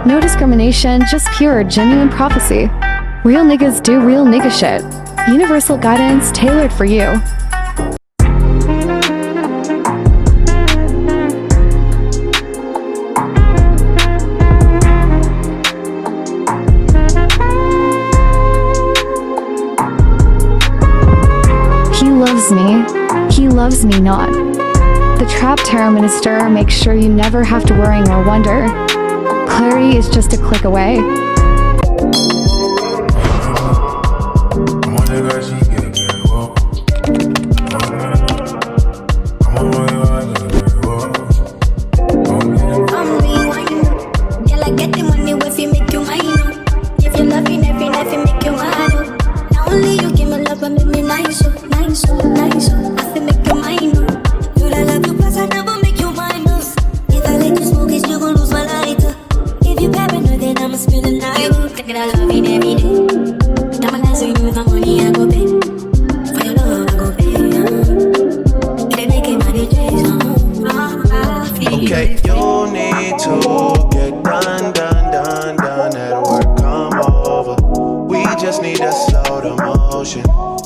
No discrimination, just pure, genuine prophecy. Real niggas do real nigga shit. Universal guidance tailored for you. He loves me. He loves me not. The Trap Tarot Minister makes sure you never have to worry or wonder. Clarity is just a click away.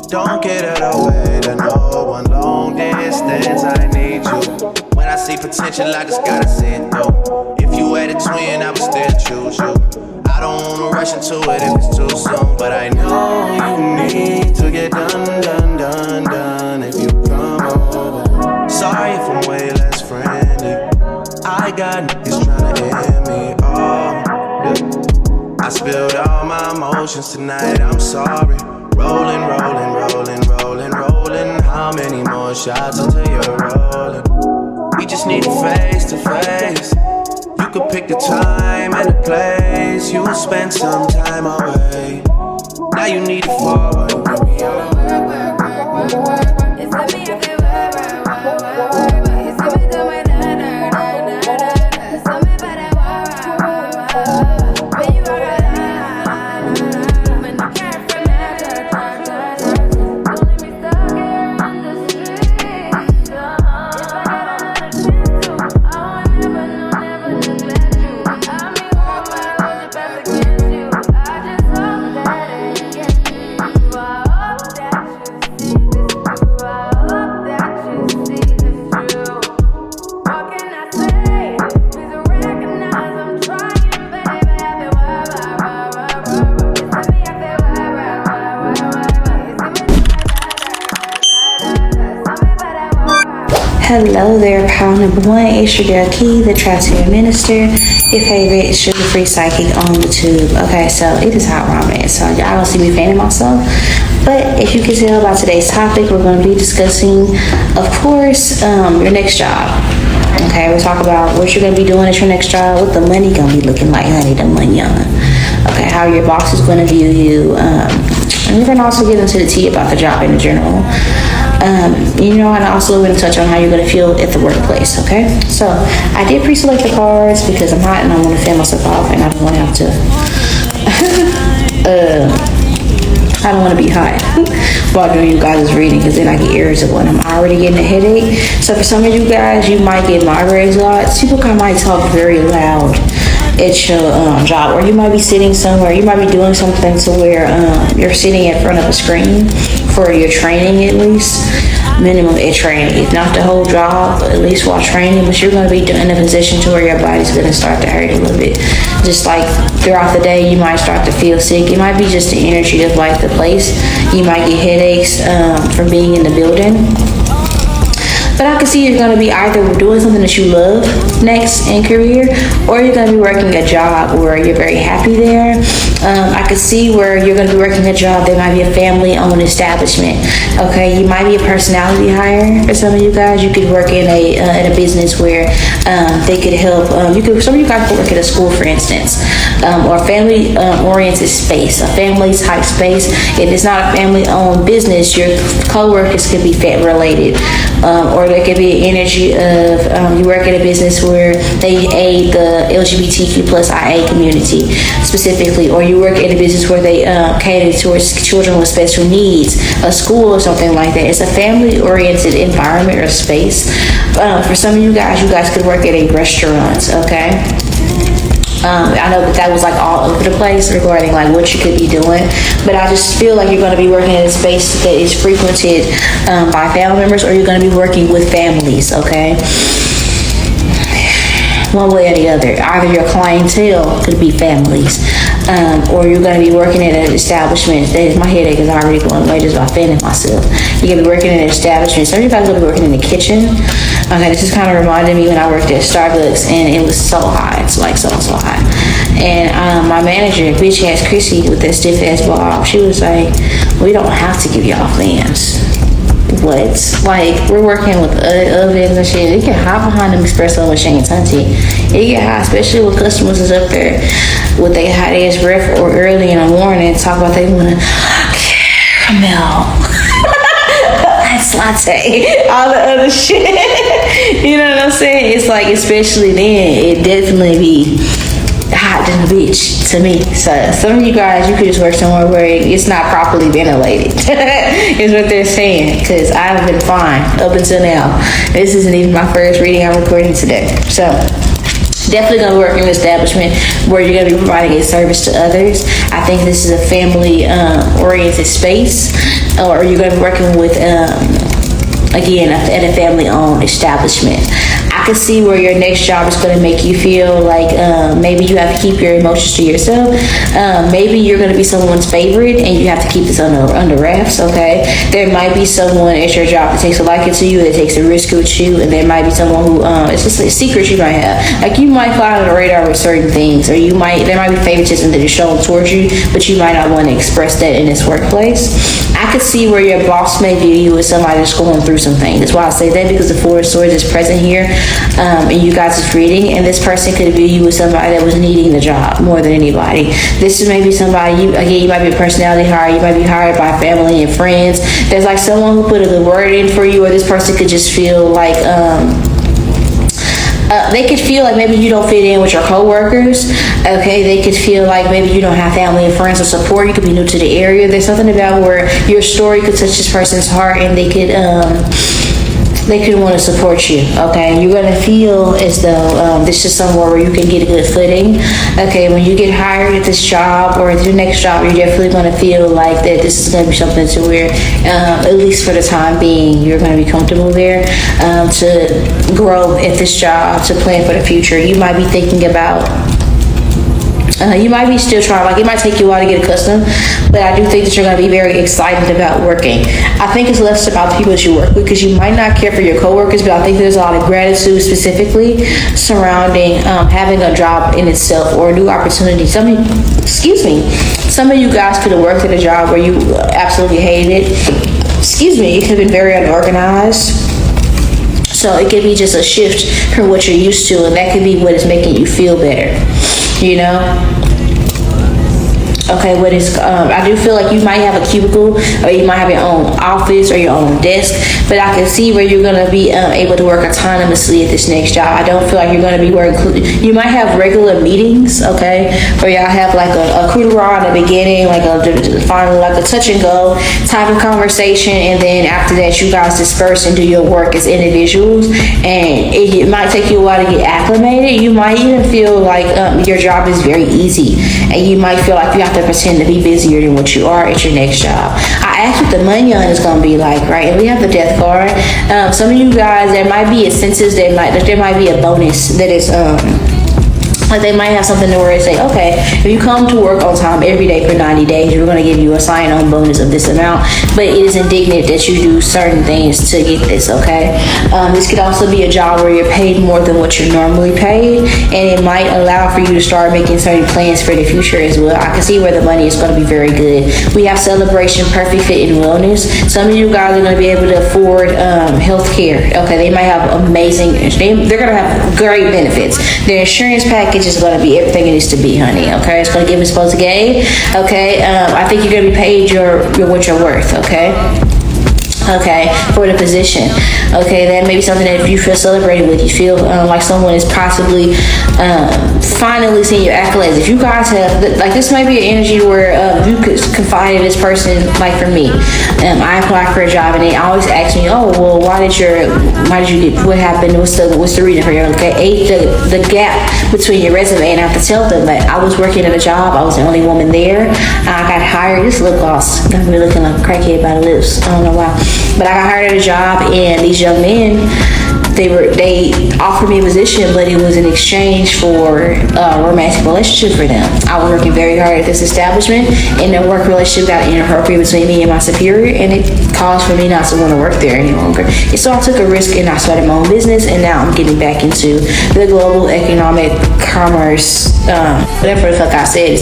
Don't get out of the way to no one. Long distance, I need you. When I see potential, I just gotta see it through. If you had a twin, I would still choose you. I don't wanna rush into it if it's too soon, but I know you need to get done if you come over. Sorry if I'm way less friendly. I got niggas tryna end me. Oh, yeah. I spilled all my emotions tonight, I'm sorry. Rolling. How many more shots until you're rolling? We just need a face to face. You could pick the time and the place. You'll spend some time away. Now you need to forward. Hello there, pal number one. It's your girl Key, the Trap Tarot Minister, your favorite sugar-free psychic on the tube. Okay, so it is hot where I'm at, so y'all don't see me fanning myself. But if you can tell by today's topic, we're going to be discussing, of course, your next job. Okay, we'll talk about what you're going to be doing at your next job, what the money going to be looking like, honey, the money on. Okay, how your boss is going to view you. And we're going to also get into the tea about the job in general. And also we're going to touch on how you're going to feel at the workplace, okay? So, I did pre-select the cards because I'm hot and I want to fan myself off and I don't want to have to, I don't want to be hot while doing you guys' reading because then I get irritable and I'm already getting a headache. So, for some of you guys, you might get migraines a lot. People might talk very loud at your job, or you might be sitting somewhere, you might be doing something to where you're sitting in front of a screen for your training, at least minimum at training, if not the whole job, at least while training. But you're going to be in a position to where your body's going to start to hurt a little bit. Just like throughout the day, you might start to feel sick. It might be just the energy of like the place. You might get headaches from being in the building. But I can see you're going to be either doing something that you love next in career, or you're going to be working a job where you're very happy there. I could see where you're going to be working a job that might be a family-owned establishment. Okay, you might be a personality hire for some of you guys. You could work in a business where they could help. Some of you guys could work at a school, for instance, or family-oriented space, a family-type space. If it's not a family-owned business, your co-workers could be related, or there could be an energy of you work at a business where they aid the LGBTQ+IA community specifically, or you work at a business where they cater towards children with special needs, a school or something like that. It's a family-oriented environment or space. For some of you guys could work at a restaurant, okay? I know that was like all over the place regarding like what you could be doing, but I just feel like you're going to be working in a space that is frequented by family members, or you're going to be working with families, okay? One way or the other. Either your clientele could be families, or you're going to be working at an establishment. My headache is already going away just by fanning myself. You're going to be working in an establishment. Some of you guys are going to be working in the kitchen. Okay, this just kind of reminded me when I worked at Starbucks, and it was so hot. It's like so hot. And my manager, bitch ass Chrissy with that stiff ass bob, she was like, we don't have to give y'all fans. What? Like, we're working with ovens and shit. It get hot behind them espresso machines, hunty. It get hot, especially with customers is up there with their hot ass breath or early in the morning, talk about they want to caramel, ice latte, all the other shit. You know what I'm saying? It's like, especially then, it definitely be hot than a bitch to me. So some of you guys, you could just work somewhere where it's not properly ventilated is what they're saying, because I've been fine up until now. This isn't even my first reading I'm recording today. So definitely going to work in an establishment where you're going to be providing a service to others. I think this is a family oriented space, or you're going to be working with again at a family owned establishment. I can see where your next job is going to make you feel like maybe you have to keep your emotions to yourself. Maybe you're going to be someone's favorite and you have to keep this under wraps, okay? There might be someone at your job that takes a liking to you, that takes a risk with you, and there might be someone who, it's just a secret you might have. Like, you might fly on the radar with certain things, or there might be favoritism that is shown towards you, but you might not want to express that in this workplace. I could see where your boss may view you as somebody that's going through some things. That's why I say that, because the Four of Swords is present here in you guys' reading, and this person could view you as somebody that was needing the job more than anybody. This is maybe somebody, you might be a personality hire, you might be hired by family and friends. There's like someone who put a good word in for you, or this person could just feel like, they could feel like maybe you don't fit in with your coworkers. Okay, they could feel like maybe you don't have family and friends or support. You could be new to the area. There's something about where your story could touch this person's heart, and they could want to support you. Okay, you're gonna feel as though this is somewhere where you can get a good footing. Okay, when you get hired at this job or at your next job, you're definitely gonna feel like that this is gonna be something to where, at least for the time being, you're gonna be comfortable there, to grow at this job, to plan for the future. You might be thinking about, you might be still trying, like, it might take you a while to get accustomed, but I do think that you're going to be very excited about working. I think it's less about the people that you work with, because you might not care for your coworkers, but I think there's a lot of gratitude specifically surrounding having a job in itself, or a new opportunity. Some of you guys could have worked at a job where you absolutely hated it. It could have been very unorganized. So it could be just a shift from what you're used to, and that could be what is making you feel better. You know? Okay, I do feel like you might have a cubicle, or you might have your own office or your own desk, but I can see where you're going to be able to work autonomously at this next job. I don't feel like you're going to be working, you might have regular meetings, okay, where y'all have like a coup de grace in the beginning, like a touch and go type of conversation, and then after that you guys disperse and do your work as individuals, and it might take you a while to get acclimated. You might even feel like your job is very easy, and you might feel like you have to pretend to be busier than what you are at your next job. I asked what the money on is going to be like, right? And we have the death card. Some of you guys, there might be incentives, there might be a bonus that is like they might have something to where they say, okay, if you come to work on time every day for 90 days, we're going to give you a sign-on bonus of this amount, but it is indignant that you do certain things to get this, okay? This could also be a job where you're paid more than what you're normally paid, and it might allow for you to start making certain plans for the future as well. I can see where the money is going to be very good. We have celebration, perfect fit, and wellness. Some of you guys are going to be able to afford health care. Okay, they might have amazing, they're going to have great benefits. Their insurance package is going to be everything it needs to be, honey. Okay, it's going to give us supposed to gain. Okay, I think you're going to be paid your what you're worth. Okay. okay, for the position. Okay, that may be something that you feel celebrated with. You feel like someone is possibly finally seeing your accolades. If you guys have, like, this might be an energy where you could confide in this person. Like for me, I applied for a job and they always ask me, oh, well, why did you get, what happened? What's the reason for your, okay, the gap between your resume, and I have to tell them that I was working at a job, I was the only woman there, I got hired. This lip gloss got me looking like a crackhead by the lips, I don't know why, but I got hired at a job, and these young men, they offered me a position, but it was in exchange for a romantic relationship for them. I was working very hard at this establishment, and the work relationship got inappropriate between me and my superior, and it caused for me not to want to work there any longer. And so I took a risk and I started my own business, and now I'm getting back into the global economic commerce, whatever the fuck I said.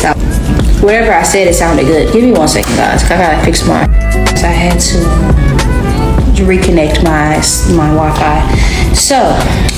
Whatever I said, it sounded good. Give me 1 second, guys. I gotta fix my. I had to reconnect my Wi-Fi. So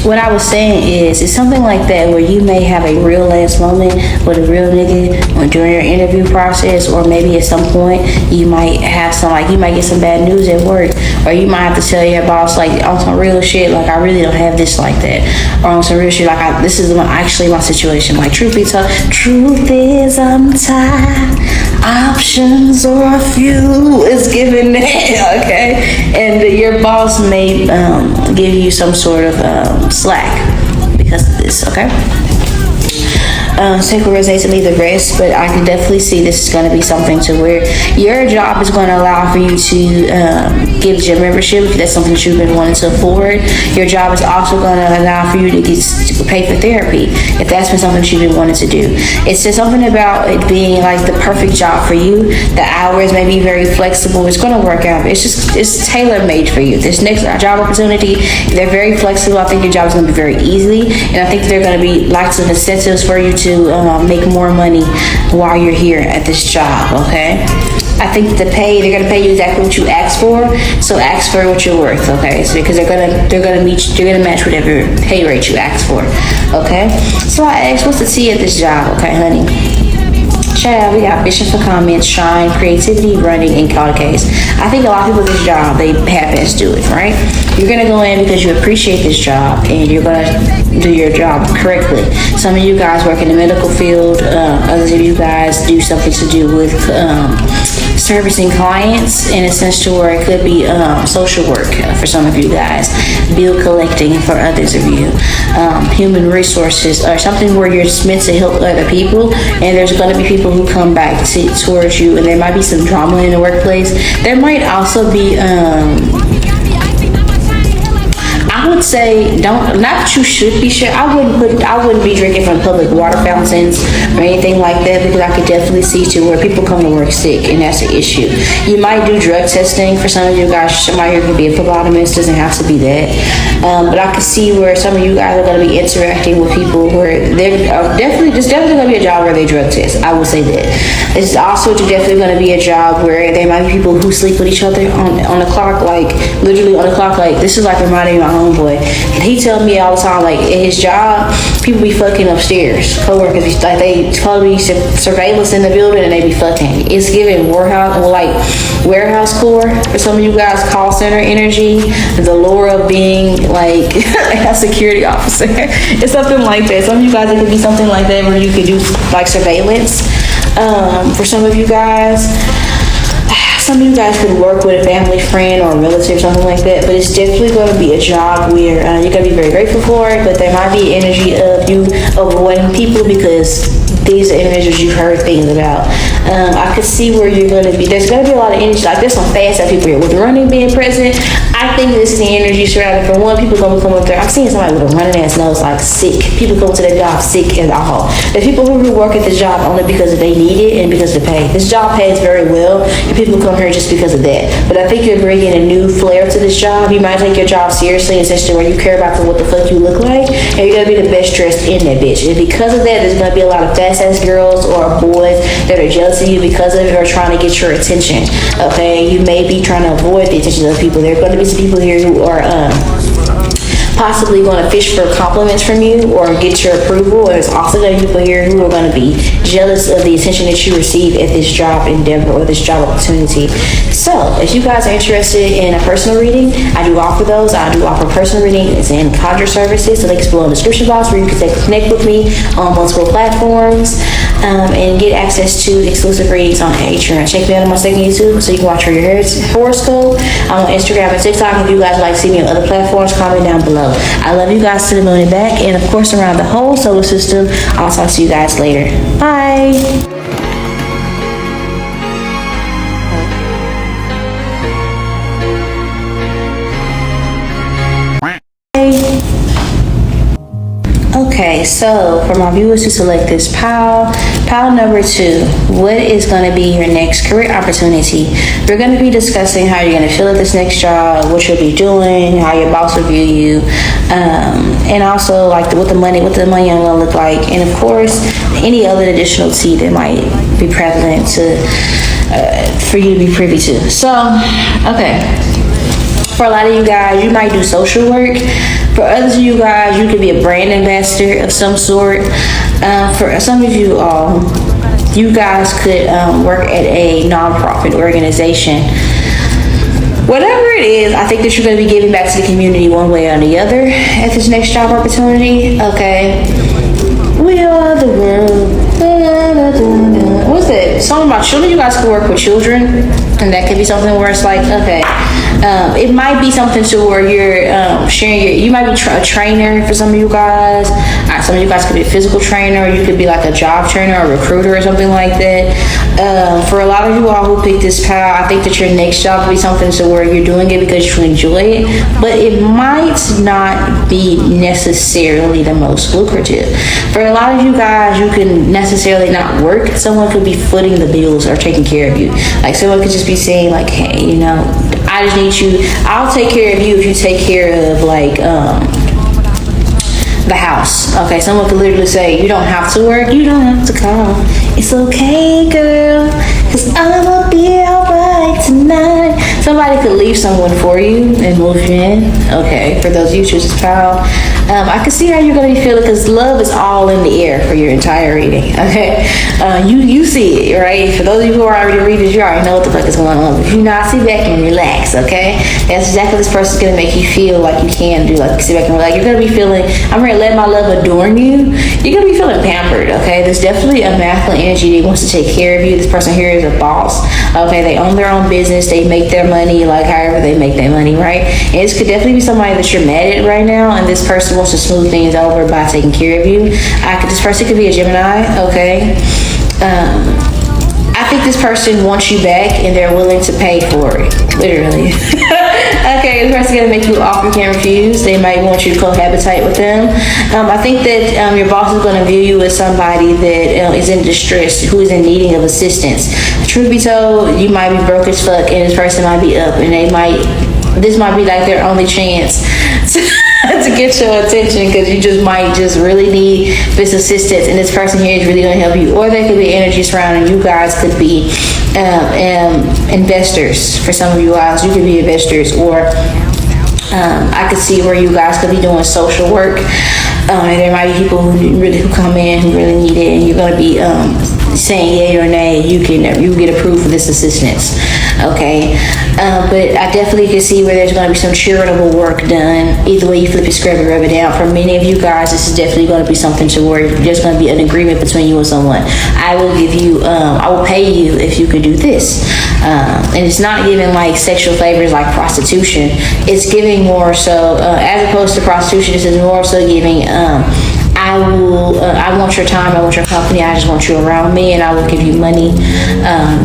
what I was saying is, it's something like that where you may have a real last moment with a real nigga, or during your interview process, or maybe at some point you might have you might get some bad news at work, or you might have to tell your boss, like, on some real shit, like, I really don't have this like that, or on some real shit, like, this is actually my situation. Like, truth be told, truth is I'm tired, options or a few is given that, okay? And your boss may give you some sort of slack because of this, okay? Sacral resonates to leave the rest, but I can definitely see this is going to be something to where your job is going to allow for you to give gym membership if that's something that you've been wanting to afford. Your job is also going to allow for you to pay for therapy if that's been something that you've been wanting to do. It's just something about it being like the perfect job for you. The hours may be very flexible. It's going to work out. It's tailor-made for you. This next job opportunity, they're very flexible. I think your job is going to be very easy, and I think there are going to be lots of incentives for you to make more money while you're here at this job, okay? I think the pay, they're gonna pay you exactly what you asked for, so ask for what you're worth, okay? So because they're gonna match whatever pay rate you asked for, okay? So I asked, what's the T at this job, okay, honey? Child, we got vision for comments, shine, creativity, running, and call the case. I think a lot of people at this job, they half-ass do it, right? You're gonna go in because you appreciate this job and you're gonna do your job correctly. Some of you guys work in the medical field, others of you guys do something to do with servicing clients in a sense to where it could be social work for some of you guys, bill collecting for others of you, human resources, or something where you're just meant to help other people, and there's going to be people who come back towards you, and there might be some drama in the workplace. There might also be I would say not that you should be sure. I wouldn't be drinking from public water fountains or anything like that, because I could definitely see to where people come to work sick, and that's an issue. You might do drug testing for some of you guys. Somebody here could be a phlebotomist, doesn't have to be that. But I could see where some of you guys are going to be interacting with people where there's definitely going to be a job where they drug test. I will say that. It's also definitely going to be a job where there might be people who sleep with each other on the clock, like literally on the clock. Like, this is like reminding me of my homeboy. And he tells me all the time, like, at his job, people be fucking upstairs. Co-workers, like, they probably surveillance in the building and they be fucking. It's giving warehouse core for some of you guys, call center energy, the lure of being like a security officer. It's something like that. Some of you guys, it could be something like that where you could do like surveillance. For some of you guys, some of you guys could work with a family friend or a relative, something like that, but it's definitely going to be a job where you're going to be very grateful for it, but there might be energy of you avoiding people because these are individuals you've heard things about. I could see where you're going to be. There's going to be a lot of energy. Like, there's some fast people here. With running being present, I think this is the energy surrounding. For one, people going to come up there. I'm seeing somebody with a running ass nose, like sick. People go to their job sick as all. There's people who work at this job only because they need it and because of the pay. This job pays very well, and people come here just because of that. But I think you're bringing a new flair to this job. You might take your job seriously, essentially, where you care about what the fuck you look like, and you're going to be the best dressed in that bitch. And because of that, there's going to be a lot of fast-ass girls or boys that are jealous of you because of it or trying to get your attention, okay? You may be trying to avoid the attention of people. There are going to be some people here who are possibly going to fish for compliments from you or get your approval. There's also going to be people here who are going to be jealous of the attention that you receive at this job endeavor or this job opportunity. So if you guys are interested in a personal reading, I do offer those. I do offer personal readings and conjure services. The links below in the description box where you can connect with me on multiple platforms and get access to exclusive readings on Patreon. Check me out on my second YouTube so you can watch for your horoscope. I'm on Instagram and TikTok. If you guys would like to see me on other platforms, comment down below. I love you guys to the moon and back, and of course around the whole solar system. I'll talk to you guys later. Bye. Okay, so for my viewers who select this pile number 2, what is going to be your next career opportunity? We're going to be discussing how you're going to feel at this next job, what you'll be doing, how your boss will view you, and also like what the money is going to look like, and of course any other additional tea that might be prevalent for you to be privy to. So, okay. For a lot of you guys, you might do social work. For others of you guys, you could be a brand ambassador of some sort. For some of you all, you guys could work at a nonprofit organization. Whatever it is, I think that you're going to be giving back to the community one way or the other at this next job opportunity. Okay. We are the world. What's that? Something about children. You guys could work with children, and that could be something where it's like, okay. It might be something to where you're sharing you might be a trainer for some of you guys. Some of you guys could be a physical trainer, or you could be like a job trainer or recruiter or something like that. For a lot of you all who picked this path, I think that your next job will be something to where you're doing it because you enjoy it, but it might not be necessarily the most lucrative. For a lot of you guys, you can necessarily not work. Someone could be footing the bills or taking care of you. Like someone could just be saying like, hey, you know, I just need you, I'll take care of you if you take care of like the house. Okay, someone could literally say, you don't have to work, you don't have to call. It's okay, girl, cause I'ma be alright tonight. Somebody could leave someone for you and move you in. Okay, for those of you who choose this pile, I can see how you're going to be feeling because love is all in the air for your entire reading. Okay, you see it, right? For those of you who are already readers, you already know what the fuck is going on. If you not, sit back and relax. Okay, that's exactly what this person's going to make you feel like you can do. Like sit back and relax. You're going to be feeling, I'm ready to let my love adorn you. You're going to be feeling pampered. Okay, there's definitely a masculine energy that wants to take care of you. This person here is a boss. Okay, they own their own business. They make their money like however they make their money, right? And this could definitely be somebody that you're mad at right now, and this person wants to smooth things over by taking care of you. This person could be a Gemini. Okay, I think this person wants you back and they're willing to pay for it, literally. Okay, this person's gonna make you an offer you can't refuse. They might want you to cohabitate with them. I think that your boss is gonna view you as somebody that is in distress, who is in needing of assistance. Truth be told, you might be broke as fuck and this person might be up, and this might be like their only chance to get your attention, because you just might just really need this assistance, and this person here is really going to help you. Or there could be energy surrounding you guys. Could be investors. For some of you guys, you could be investors, or I could see where you guys could be doing social work. And there might be people who come in who really need it, and you're going to be saying yay or nay. You get approved for this assistance. Okay, but I definitely can see where there's going to be some charitable work done. Either way you flip it, scrub it, rub it down. For many of you guys, this is definitely going to be something to where there's going to be an agreement between you and someone. I will pay you if you could do this. And it's not giving like sexual favors like prostitution. It's giving more so, as opposed to prostitution, this is more so giving, I want your time, I want your company, I just want you around me, and I will give you money,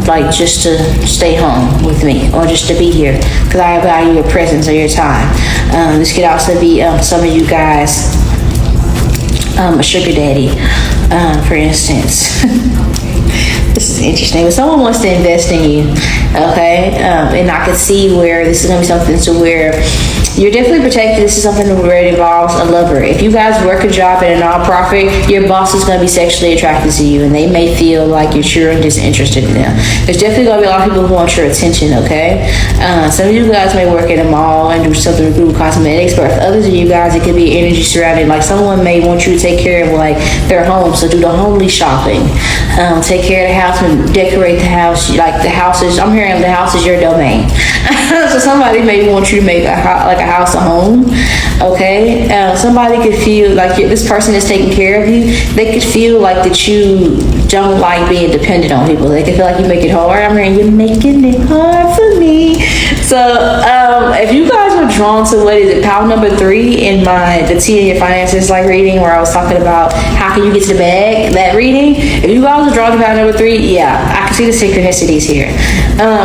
like just to stay home with me, or just to be here, because I value your presence or your time. This could also be some of you guys, a sugar daddy, for instance. This is interesting, but someone wants to invest in you, okay? And I can see where this is gonna be something to where You're definitely protected. This is something where it involves a lover. If you guys work a job at a nonprofit, your boss is going to be sexually attracted to you, and they may feel like you're true and disinterested in them. There's definitely going to be a lot of people who want your attention, okay? Some of you guys may work at a mall and do something to do with cosmetics, but for others of you guys, it could be energy surrounding. Like someone may want you to take care of like their home, so do the homely shopping. Take care of the house and decorate the house. Like the house is, I'm hearing the house is your domain. So somebody may want you to make a house a home, okay? Somebody could feel like this person is taking care of you. They could feel like that you don't like being dependent on people. They could feel like you make it hard. I'm hearing you're making it hard for me. So if you guys are drawn to what is it, pile number 3 in the Tea in Your Finances like reading, where I was talking about how can you get to the bag, that reading. If you guys are drawn to pile number 3, yeah, I can see the synchronicities here.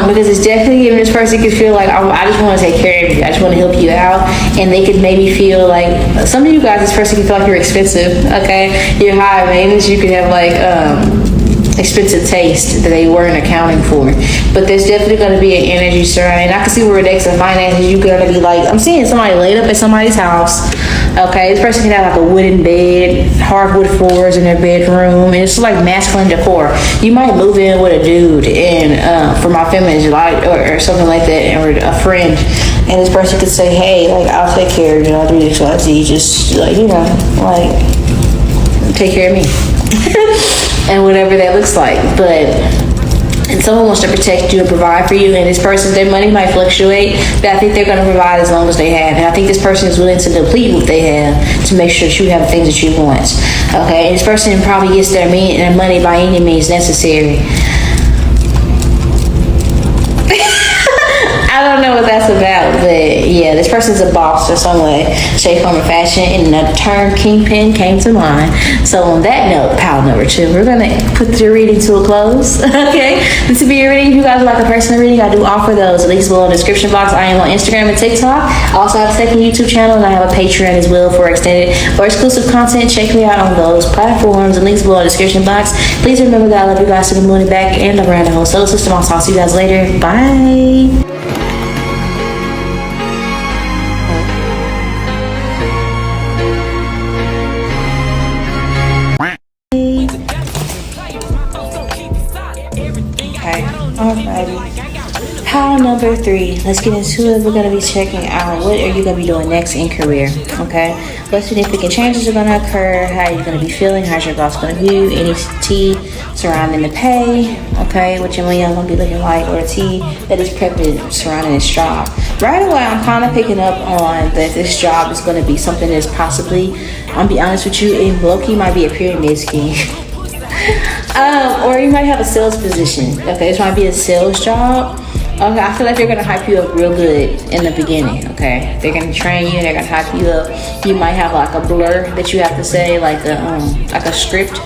Because it's definitely giving this person could feel like I just want to take care of you. I just want to help you out, and they could maybe feel like some of you guys. This person can feel like you're expensive. Okay, you're high maintenance. You could have like expensive taste that they weren't accounting for. But there's definitely going to be an energy surrounding. I can see where next to finances, you're going to be like, I'm seeing somebody laid up at somebody's house. Okay, this person can have like a wooden bed, hardwood floors in their bedroom, and it's like masculine decor. You might move in with a dude, and for my feminine, or something like that, or a friend, and this person could say, hey, like, I'll take care of you, I'll do this, I'll do, just like, you know, like, take care of me. And whatever that looks like. And someone wants to protect you and provide for you, and this person, their money might fluctuate, but I think they're going to provide as long as they have. And I think this person is willing to deplete what they have to make sure that you have the things that you want. Okay, and this person probably gets their money by any means necessary. I don't know what that's about, but yeah, this person's a boss in some way, shape, form, or fashion, and the term kingpin came to mind. So on that note, pile number 2, we're gonna put your reading to a close. Okay, this will be your reading. If you guys like a personal reading, I do offer those. Links below in the description box. I am on Instagram and TikTok. I also have a second YouTube channel, and I have a Patreon as well for extended or exclusive content. Check me out on those platforms. The links below in the description box. Please remember that I love you guys to the moon and back, and around the whole solar system. I'll talk to you guys later. Bye. Alrighty. Pile number 3. Let's get into it. We're going to be checking out what are you going to be doing next in career. Okay. What significant changes are going to occur? How are you going to be feeling? How's your boss going to view? Any tea surrounding the pay? Okay. What your money going to be looking like? Or tea that is prepping surrounding this job. Right away, I'm kind of picking up on that this job is going to be something that's possibly, I'll be honest with you, in low-key might be a pyramid scheme. Or you might have a sales position. Okay, this might be a sales job. Okay, I feel like they're gonna hype you up real good in the beginning. Okay, they're gonna train you. They're gonna hype you up. You might have like a blur that you have to say, like a script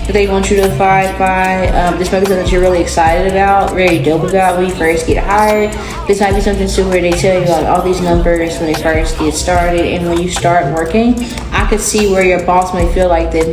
that they want you to abide by. This might be something that you're really excited about, very dope about when you first get hired. This might be something too where they tell you like all these numbers when they first get started, and when you start working, I could see where your boss may feel like they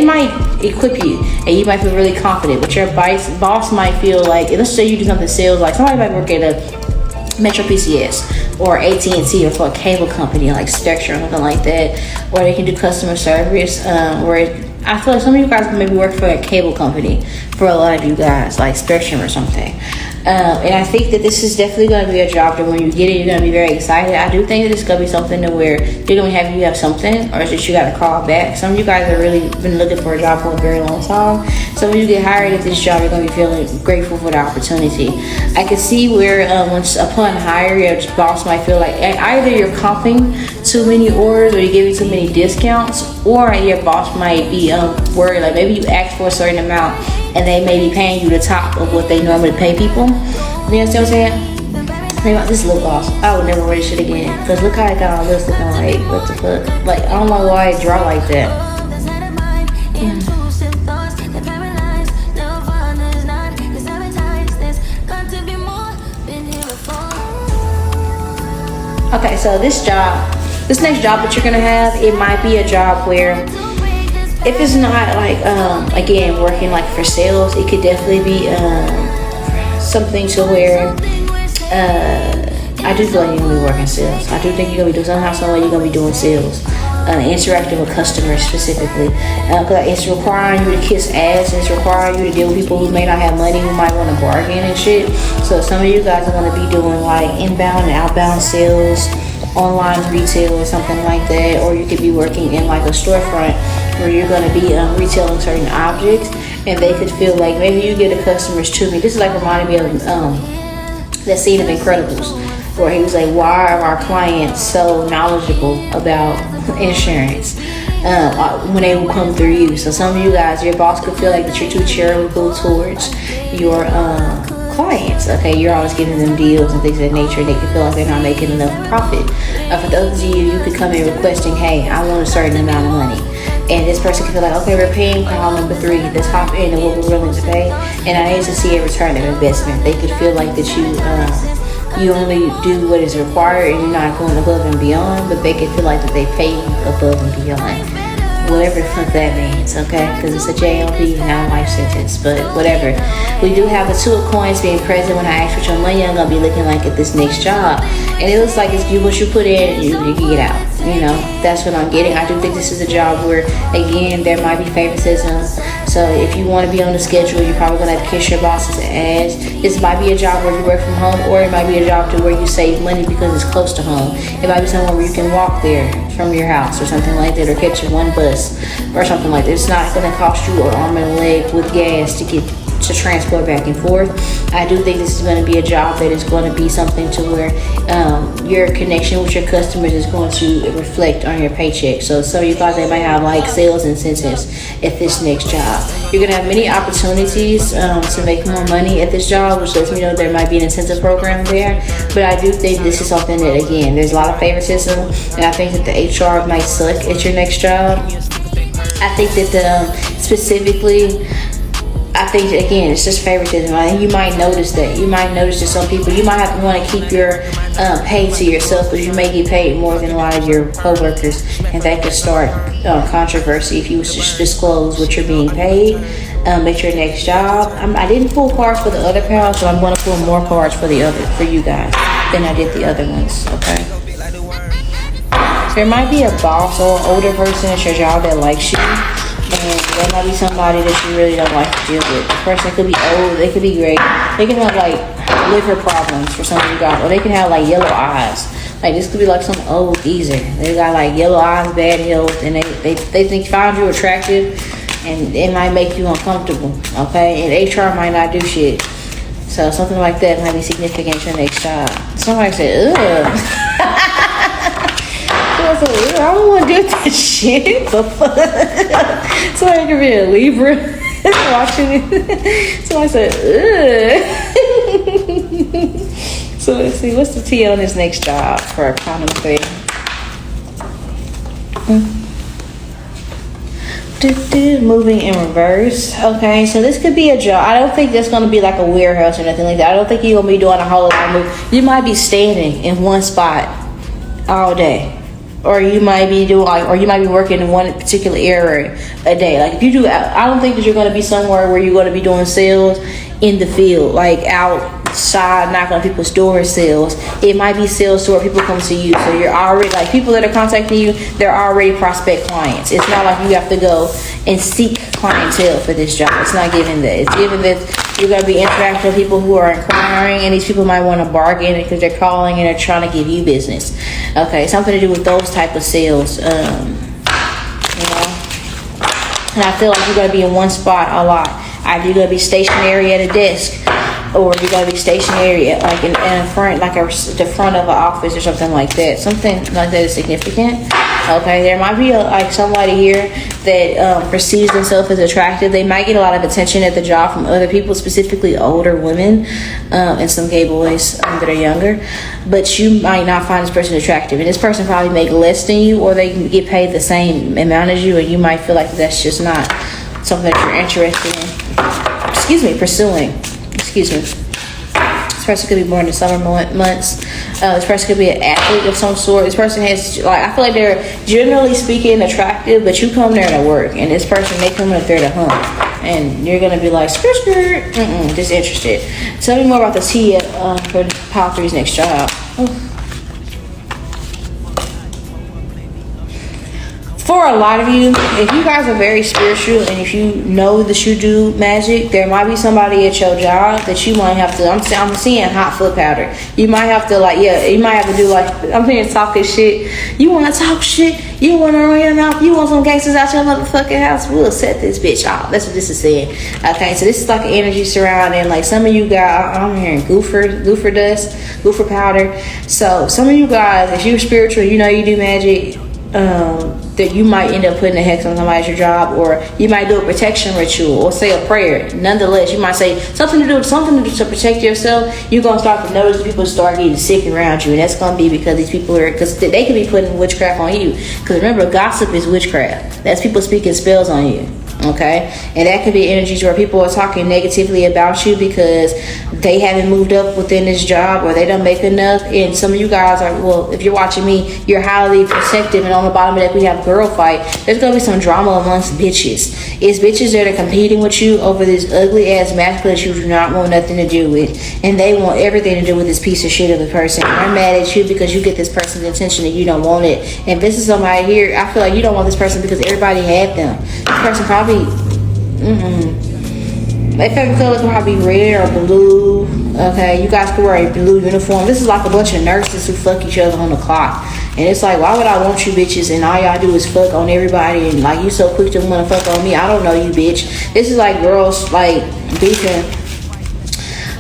might equip you, and you might feel really confident. But your boss might feel like, let's say you do something sales, like somebody might work at a Metro PCS or AT&T or for a cable company like Spectrum or something like that, or they can do customer service. Where I feel like some of you guys can maybe work for a cable company for a lot of you guys, like Spectrum or something. And I think that this is definitely going to be a job that when you get it, you're going to be very excited. I do think that it's going to be something to where you're going to have something, or is that you got to call back. Some of you guys have really been looking for a job for a very long time. Some of you get hired at this job, you're going to be feeling grateful for the opportunity. I can see where once upon hire, your boss might feel like either you're comping too many orders, or you're giving too many discounts, or your boss might be worried, like maybe you asked for a certain amount and they may be paying you the top of what they normally pay people. You understand what I'm saying? This lip gloss, I would never wear this shit again, because look how I got my lips looking like, what the fuck? Like, I don't know why I draw like that. Okay, so this next job that you're gonna have, it might be a job where, if it's not like, again, working like for sales, it could definitely be something to where I do feel like you're gonna be working sales. I do think you're gonna be doing somehow, some way you're gonna be doing sales. Interacting with customers specifically. Because it's requiring you to kiss ass, it's requiring you to deal with people who may not have money, who might want to bargain and shit. So some of you guys are going to be doing like inbound and outbound sales, online retail or something like that. Or you could be working in like a storefront where you're going to be retailing certain objects, and they could feel like maybe you get the customers to me. This is like reminding me of that scene of Incredibles, where he was like, why are our clients so knowledgeable about insurance when they will come through you? So some of you guys, your boss could feel like that you're too charitable towards your clients. Okay, you're always giving them deals and things of that nature. They could feel like they're not making enough profit. For those of you, you could come in requesting, hey, I want a certain amount of money. And this person could feel like, okay, we're paying call number 3, the top end of what we're willing to pay, and I need to see a return of investment. They could feel like that you only do what is required and you're not going above and beyond, but they can feel like that they pay you above and beyond. Whatever the fuck that means, okay? Because it's a JLP, not a life sentence, but whatever. We do have the 2 of coins being present when I ask what your money is going to be looking like at this next job. And it looks like it's what you put in, you get out. You know, that's what I'm getting. I do think this is a job where, again, there might be favoritism. So if you want to be on the schedule, you're probably going to have to kiss your boss's ass. This might be a job where you work from home, or it might be a job to where you save money because it's close to home. It might be somewhere where you can walk there from your house or something like that, or catch one bus or something like that. It's not going to cost you an arm and a leg with gas to transport back and forth. I do think this is going to be a job that is going to be something to where your connection with your customers is going to reflect on your paycheck. So some of you guys, they might have like sales incentives at this next job. You're going to have many opportunities to make more money at this job, which lets me know there might be an incentive program there. But I do think this is something that, again, there's a lot of favoritism, and I think that the HR might suck at your next job. I think that specifically, I think, again, it's just favoritism. I think you might notice that. You might notice that some people, you might have to want to keep your pay to yourself, because you may get paid more than a lot of your coworkers, and that could start controversy if you disclose what you're being paid at your next job. I didn't pull cards for the other pals, so I'm going to pull more cards for you guys than I did the other ones. Okay. There might be a boss or older person at your job that likes you. And there might be somebody that you really don't like to deal with. The person could be old, they could be great. They can have like liver problems for some of you guys, or they can have like yellow eyes. Like this could be like some old geezer. They got like yellow eyes, bad health, and they find you attractive, and it might make you uncomfortable. Okay, and HR might not do shit. So something like that might be significant to your next job. Somebody said, ugh. I don't want to do that shit. Somebody could be a Libra watching it. So I said, ugh. So let's see, what's the T on this next job for a quantum thing? Moving in reverse. Okay, so this could be a job. I don't think that's going to be like a warehouse or nothing like that. I don't think you're going to be doing a whole lot of move. You might be standing in one spot all day. Or you might be working in one particular area a day. Like if you do, I don't think that you're going to be somewhere where you're going to be doing sales in the field, like outside, knocking on people's doors sales. It might be sales to where people come to you. So you're already, like people that are contacting you, they're already prospect clients. It's not like you have to go and seek clientele for this job. It's not given that. It's given that you're going to be interacting with people who are inquiring, and these people might want to bargain because they're calling and they're trying to give you business. Okay, something to do with those type of sales, you know. And I feel like you're going to be in one spot a lot. Either you're going to be stationary at a desk, or you're going to be stationary at like in front, like the front of an office or something like that. Something like that is significant. Okay, there might be like somebody here that perceives themselves as attractive. They might get a lot of attention at the job from other people, specifically older women and some gay boys that are younger. But you might not find this person attractive, and this person probably make less than you, or they can get paid the same amount as you, and you might feel like that's just not something that you're interested in. Pursuing. This person could be born in the summer months. This person could be an athlete of some sort. This person has, like, I feel like they're generally speaking attractive, but you come there to work, and this person, they come up there to hunt, and you're gonna be like, skirt, disinterested. Tell me more about the T for pile 3's next job. For a lot of you, if you guys are very spiritual and if you know that you do magic, there might be somebody at your job that you might have to, I'm seeing hot foot powder. You might have to like, yeah, you might have to do like, I'm hearing talking shit. You want to talk shit? You want to run your mouth? You want some gangsters out your motherfucking house? We'll set this bitch off. That's what this is saying. Okay, so this is like an energy surrounding, like some of you guys, I'm hearing goopher dust, goopher powder. So some of you guys, if you're spiritual, you know you do magic, that you might end up putting a hex on somebody at your job, or you might do a protection ritual or say a prayer. Nonetheless, you might say something to do to protect yourself. You're gonna start to notice people start getting sick around you, and that's gonna be because these people are, because they could be putting witchcraft on you. Because remember, gossip is witchcraft. That's people speaking spells on you. Okay, and that could be energies where people are talking negatively about you because they haven't moved up within this job, or they don't make enough. And some of you guys are, well, if you're watching me, you're highly protective, and on the bottom of that we have girl fight. There's gonna be some drama amongst bitches. It's bitches that are competing with you over this ugly ass masculine that you do not want nothing to do with, and they want everything to do with this piece of shit of a person. They're mad at you because you get this person's attention and you don't want it. And this is somebody here, I feel like you don't want this person because everybody had them. This person probably their favorite color could probably be red or blue. Okay, you guys could wear a blue uniform. This is like a bunch of nurses who fuck each other on the clock, and it's like, why would I want you bitches and all y'all do is fuck on everybody, and like you so quick to want to fuck on me? I don't know you, bitch. This is like girls like beefing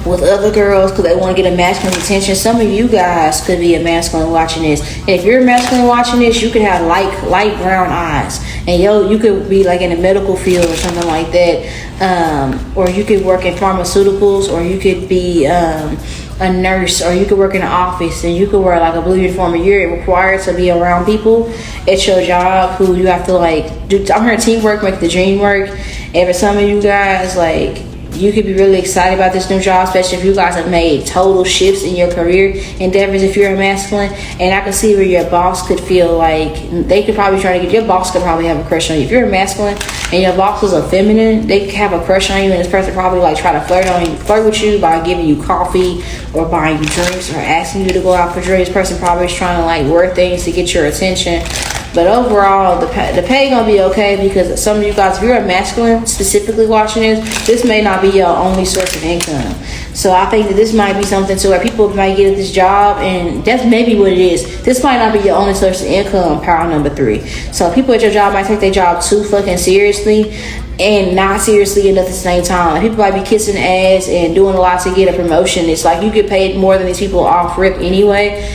with other girls because they want to get a masculine attention. Some of you guys could be a masculine watching this. And if you're a masculine watching this, you could have light brown eyes, and you could be like in the medical field or something like that, or you could work in pharmaceuticals, or you could be a nurse, or you could work in an office, and you could wear like a blue uniform, and you're required to be around people at your job who you have to like do. I'm hearing teamwork make the dream work. And for some of you guys, like, you could be really excited about this new job, especially if you guys have made total shifts in your career endeavors if you're a masculine. And I can see where your boss could feel like they could probably try to get, your boss could probably have a crush on you. If you're a masculine and your boss is a feminine, they could have a crush on you, and this person probably like try to flirt with you by giving you coffee or buying you drinks or asking you to go out for drinks. This person probably is trying to like wear things to get your attention. But overall, the pay gonna be okay, because some of you guys, if you're a masculine specifically watching this may not be your only source of income. So I think that this might be something to where people might get at this job, and that's maybe what it is. This might not be your only source of income, power number 3. So people at your job might take their job too fucking seriously and not seriously enough at the same time. Like, people might be kissing ass and doing a lot to get a promotion. It's like you get paid more than these people off rip anyway,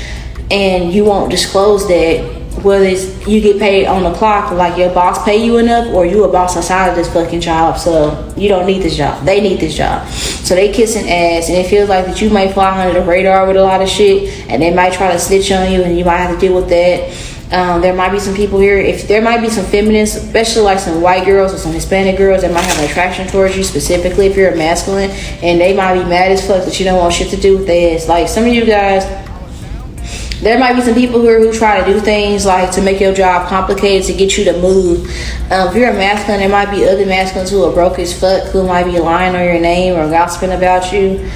and you won't disclose that. Whether it's you get paid on the clock, like your boss pay you enough, or you a boss outside of this fucking job, so you don't need this job. They need this job. So they kissing ass, and it feels like that you might fly under the radar with a lot of shit, and they might try to snitch on you, and you might have to deal with that. There might be some people here, if there might be some feminists, especially like some white girls or some Hispanic girls that might have an attraction towards you, specifically if you're a masculine, and they might be mad as fuck that you don't want shit to do with their ass. Like, some of you guys, there might be some people who try to do things like to make your job complicated to get you to move. If you're a masculine, there might be other masculines who are broke as fuck, who might be lying on your name or gossiping about you,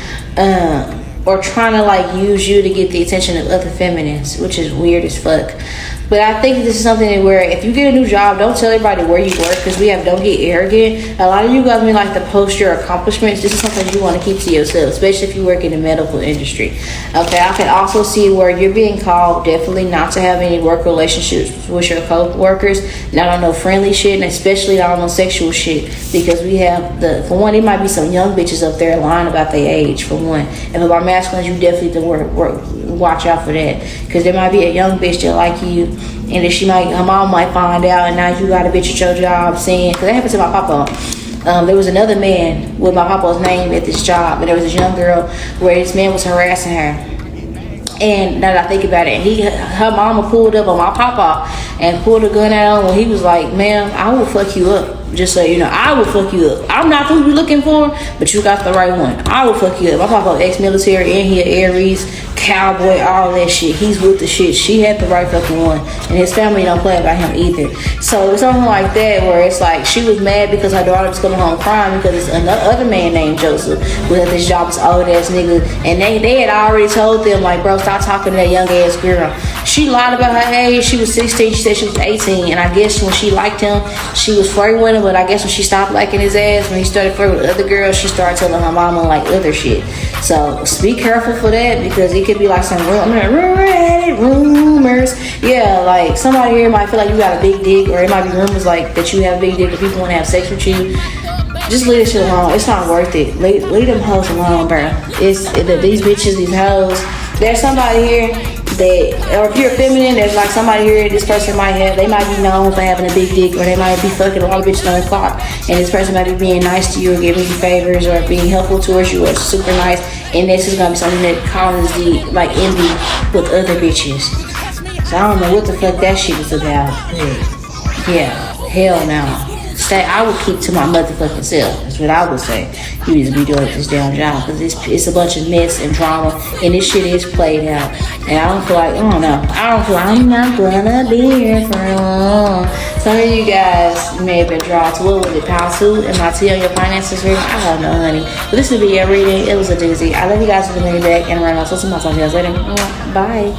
or trying to like use you to get the attention of other feminines, which is weird as fuck. But I think this is something where if you get a new job, don't tell everybody where you work, because don't get arrogant. A lot of you guys may like to post your accomplishments. This is something you want to keep to yourself, especially if you work in the medical industry. Okay, I can also see where you're being called definitely not to have any work relationships with your co-workers, not on no friendly shit, and especially not on no sexual shit, because we have for one, there might be some young bitches up there lying about their age, for one. And about masculines, you definitely have to watch out for that, because there might be a young bitch that like you, and if her mom might find out, and now you got a bitch at your job saying, because that happened to my papa. There was another man with my papa's name at this job, and there was this young girl where this man was harassing her. And now that I think about it, her mama pulled up on my papa and pulled a gun at him when he was like, "Ma'am, I will fuck you up. Just so you know, I will fuck you up. I'm not who you're looking for, but you got the right one. I will fuck you up." My papa ex-military, and he an Aries, cowboy, all that shit. He's with the shit. She had the right fucking one, and his family don't play about him either. So it's something like that where it's like she was mad because her daughter was coming home crying because it's another other man named Joseph was at this job, this old ass nigga, and they had already told them like, bro, stop talking to that young ass girl. She lied about her age. She was 16. She said she was 18, and I guess when she liked him, she was flirting with him. But I guess when she stopped liking his ass, when he started flirting with other girls, she started telling her mama like other shit. So be careful for that because it could be like some rumors. Yeah, like somebody here might feel like you got a big dick, or it might be rumors like that you have a big dick and people want to have sex with you. Just leave this shit alone. It's not worth it. Leave them hoes alone, bro. These bitches, these hoes. There's somebody here that, or if you're feminine, there's like somebody here, this person they might be known for having a big dick, or they might be fucking a lot of bitches on the clock, and this person might be being nice to you or giving you favors or being helpful towards you or super nice, and this is gonna be something that causes the like envy with other bitches. So I don't know what the fuck that shit is about. Yeah, hell no. I would keep to my motherfucking self. That's what I would say. You need to be doing this damn job because it's a bunch of mess and drama, and this shit is played out. And I don't feel like, I don't know. I don't feel like I'm not gonna be here for long. Some of you guys may have been drawn to, what was it, pound 2? Am I telling your finances reading? I don't know, honey. But this would be a reading. It was a doozy. I love you guys for the minute back and run off. So I'll talk to you guys later. Bye.